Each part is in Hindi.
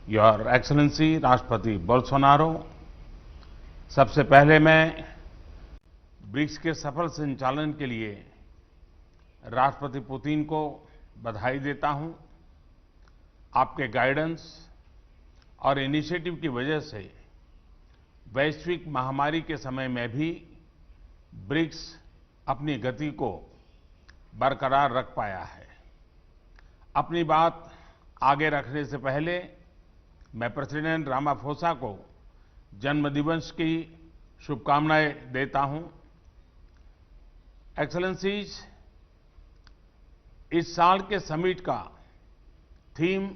योर एक्सलेंसी राष्ट्रपति बोल्सोनारो, सबसे पहले मैं ब्रिक्स के सफल संचालन के लिए राष्ट्रपति पुतिन को बधाई देता हूं। आपके गाइडेंस और इनिशिएटिव की वजह से वैश्विक महामारी के समय में भी ब्रिक्स अपनी गति को बरकरार रख पाया है। अपनी बात आगे रखने से पहले मैं प्रेसिडेंट रामाफोसा को जन्मदिवस की शुभकामनाएं देता हूं। एक्सेलेंसीज, इस साल के समिट का theme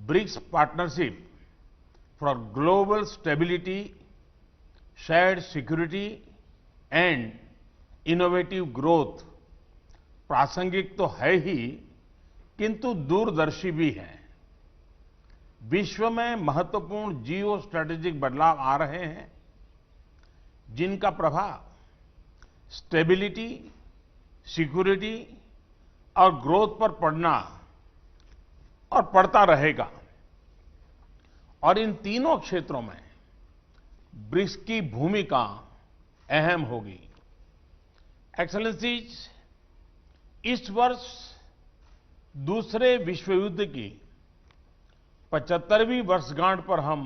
BRICS partnership for global stability, shared security and innovative growth प्रासंगिक तो है ही, किंतु दूरदर्शी भी है। विश्व में महत्वपूर्ण जियो स्ट्रैटेजिक बदलाव आ रहे हैं, जिनका प्रभाव स्टेबिलिटी, सिक्योरिटी और ग्रोथ पर पड़ना और पड़ता रहेगा। और इन तीनों क्षेत्रों में ब्रिक्स की भूमिका अहम होगी। एक्सेलेंसीज, इस वर्ष दूसरे विश्व युद्ध की 75वीं वर्षगांठ पर हम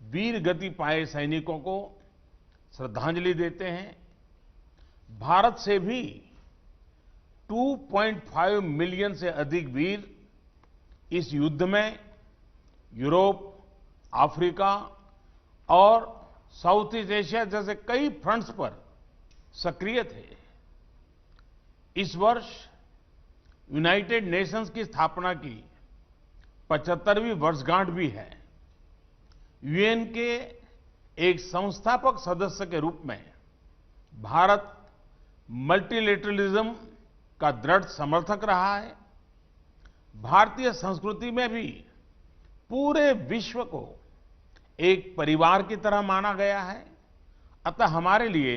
वीर गति पाए सैनिकों को श्रद्धांजलि देते हैं। भारत से भी 2.5 मिलियन से अधिक वीर इस युद्ध में यूरोप, अफ्रीका और साउथ ईस्ट एशिया जैसे कई फ्रंट्स पर सक्रिय थे। इस वर्ष यूनाइटेड नेशंस की स्थापना की 75वीं वर्षगांठ भी है। यूएन के एक संस्थापक सदस्य के रूप में भारत मल्टीलेटरलिज्म का दृढ़ समर्थक रहा है। भारतीय संस्कृति में भी पूरे विश्व को एक परिवार की तरह माना गया है। अतः हमारे लिए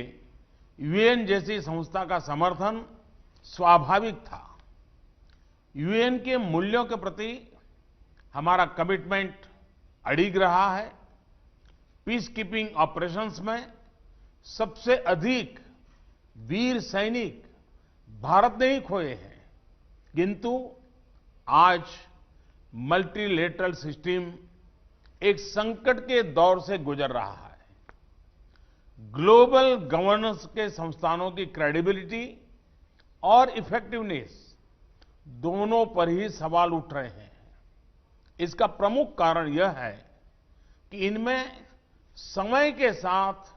यूएन जैसी संस्था का समर्थन स्वाभाविक था। यूएन के मूल्यों के प्रति हमारा कमिटमेंट अडिग रहा है। पीस कीपिंग ऑपरेशंस में सबसे अधिक वीर सैनिक भारत ने ही खोए हैं, किंतु आज मल्टीलेटरल सिस्टम एक संकट के दौर से गुजर रहा है। ग्लोबल गवर्नेंस के संस्थानों की क्रेडिबिलिटी और इफेक्टिवनेस दोनों पर ही सवाल उठ रहे हैं। इसका प्रमुख कारण यह है कि इनमें समय के साथ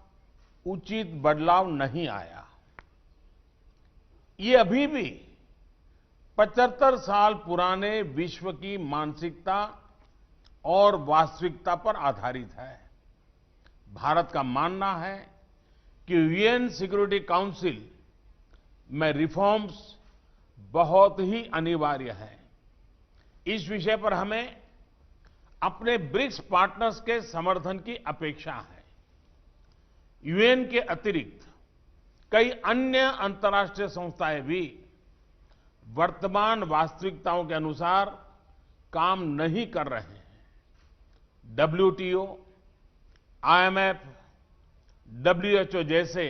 उचित बदलाव नहीं आया। ये अभी भी 75 साल पुराने विश्व की मानसिकता और वास्तविकता पर आधारित है। भारत का मानना है कि यूएन सिक्योरिटी काउंसिल में रिफॉर्म्स बहुत ही अनिवार्य है। इस विषय पर हमें अपने ब्रिक्स पार्टनर्स के समर्थन की अपेक्षा है। यूएन के अतिरिक्त कई अन्य अंतर्राष्ट्रीय संस्थाएं भी वर्तमान वास्तविकताओं के अनुसार काम नहीं कर रहे हैं। डब्ल्यूटीओ, आईएमएफ, डब्ल्यूएचओ जैसे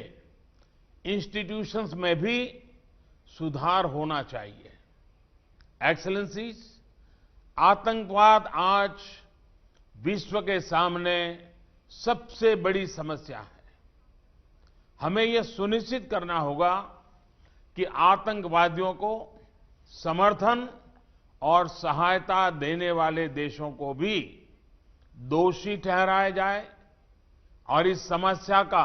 इंस्टीट्यूशंस में भी सुधार होना चाहिए। एक्सेलेंसीज, आतंकवाद आज विश्व के सामने सबसे बड़ी समस्या है। हमें यह सुनिश्चित करना होगा कि आतंकवादियों को समर्थन और सहायता देने वाले देशों को भी दोषी ठहराया जाए और इस समस्या का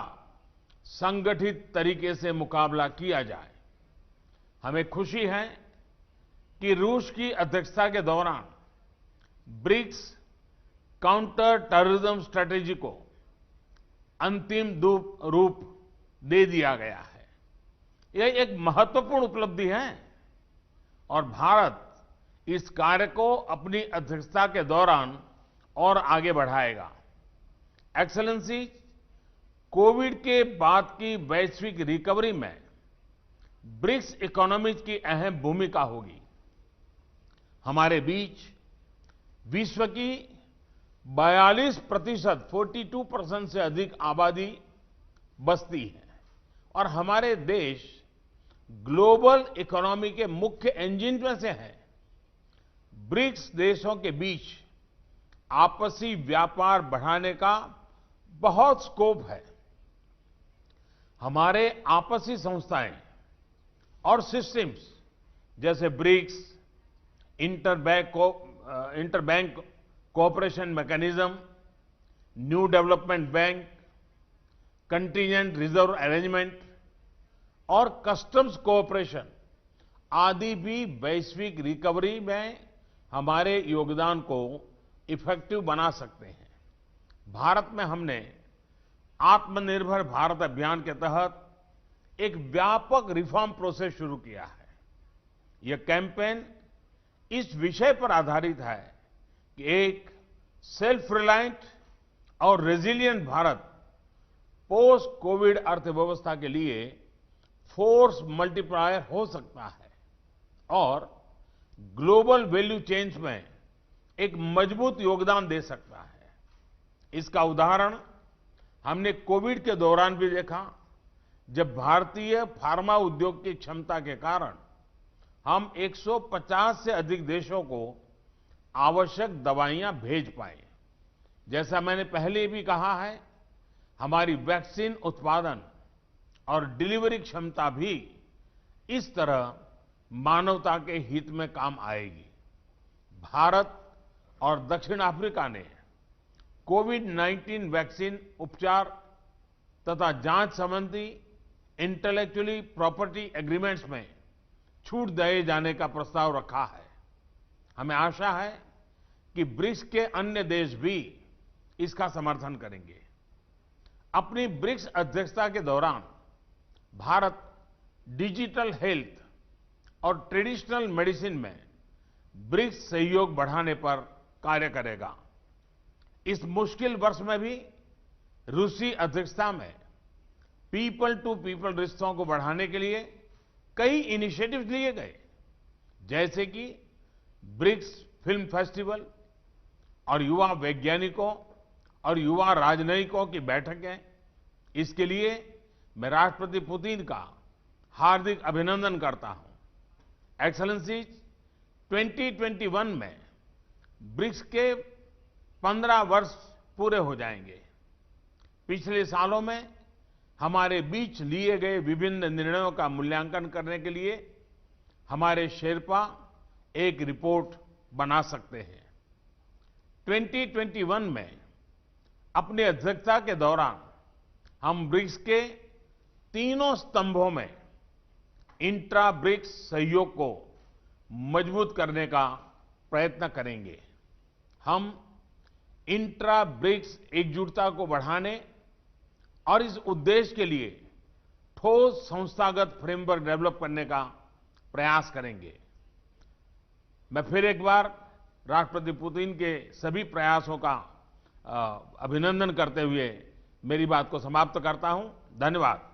संगठित तरीके से मुकाबला किया जाए। हमें खुशी है कि रूस की अध्यक्षता के दौरान ब्रिक्स काउंटर टेररिज्म स्ट्रैटेजी को अंतिम रूप दे दिया गया है। यह एक महत्वपूर्ण उपलब्धि है और भारत इस कार्य को अपनी अध्यक्षता के दौरान और आगे बढ़ाएगा। एक्सेलेंसी, कोविड के बाद की वैश्विक रिकवरी में ब्रिक्स इकोनॉमीज की अहम भूमिका होगी। हमारे बीच विश्व की 42%, 42% से अधिक आबादी बसती है और हमारे देश ग्लोबल इकोनॉमी के मुख्य इंजन में से है। ब्रिक्स देशों के बीच आपसी व्यापार बढ़ाने का बहुत स्कोप है। हमारे आपसी संस्थाएं और सिस्टम्स जैसे BRICS, interbank cooperation mechanism, new development bank, contingent reserve arrangement और कस्टम्स कोऑपरेशन आदि भी वैश्विक रिकवरी में हमारे योगदान को इफेक्टिव बना सकते हैं। भारत में हमने आत्मनिर्भर भारत अभियान के तहत एक व्यापक रिफॉर्म प्रोसेस शुरू किया है। यह कैंपेन इस विषय पर आधारित है कि एक सेल्फ रिलायंट और रेजिलिएंट भारत पोस्ट कोविड अर्थव्यवस्था के लिए फोर्स मल्टीप्लायर हो सकता है और ग्लोबल वैल्यू चेन्स में एक मजबूत योगदान दे सकता है। इसका उदाहरण हमने कोविड के दौरान भी देखा, जब भारतीय फार्मा उद्योग की क्षमता के कारण हम 150 से अधिक देशों को आवश्यक दवाइयां भेज पाए। जैसा मैंने पहले भी कहा है, हमारी वैक्सीन उत्पादन और डिलीवरी क्षमता भी इस तरह मानवता के हित में काम आएगी। भारत और दक्षिण अफ्रीका ने कोविड-19 वैक्सीन उपचार तथा जांच संबंधी इंटेलेक्चुअली प्रॉपर्टी एग्रीमेंट्स में छूट दिए जाने का प्रस्ताव रखा है। हमें आशा है कि ब्रिक्स के अन्य देश भी इसका समर्थन करेंगे। अपनी ब्रिक्स अध्यक्षता के दौरान भारत डिजिटल हेल्थ और ट्रेडिशनल मेडिसिन में ब्रिक्स सहयोग बढ़ाने पर कार्य करेगा। इस मुश्किल वर्ष में भी रूसी अध्यक्षता में पीपल टू पीपल रिश्तों को बढ़ाने के लिए कई इनिशिएटिव्स लिए गए, जैसे कि ब्रिक्स फिल्म फेस्टिवल और युवा वैज्ञानिकों और युवा राजनयिकों की बैठकें। इसके लिए मैं राष्ट्रपति पुतिन का हार्दिक अभिनंदन करता हूं। एक्सेलेंसीज, 2021 में ब्रिक्स के 15 वर्ष पूरे हो जाएंगे। पिछले सालों में हमारे बीच लिए गए विभिन्न निर्णयों का मूल्यांकन करने के लिए हमारे शेरपा एक रिपोर्ट बना सकते हैं। 2021 में अपनी अध्यक्षता के दौरान हम ब्रिक्स के तीनों स्तंभों में इंट्रा ब्रिक्स सहयोग को मजबूत करने का प्रयत्न करेंगे। हम इंट्रा ब्रिक्स एकजुटता को बढ़ाने और इस उद्देश्य के लिए ठोस संस्थागत फ्रेमवर्क डेवलप करने का प्रयास करेंगे। मैं फिर एक बार राष्ट्रपति पुतिन के सभी प्रयासों का अभिनंदन करते हुए मेरी बात को समाप्त करता हूं। धन्यवाद।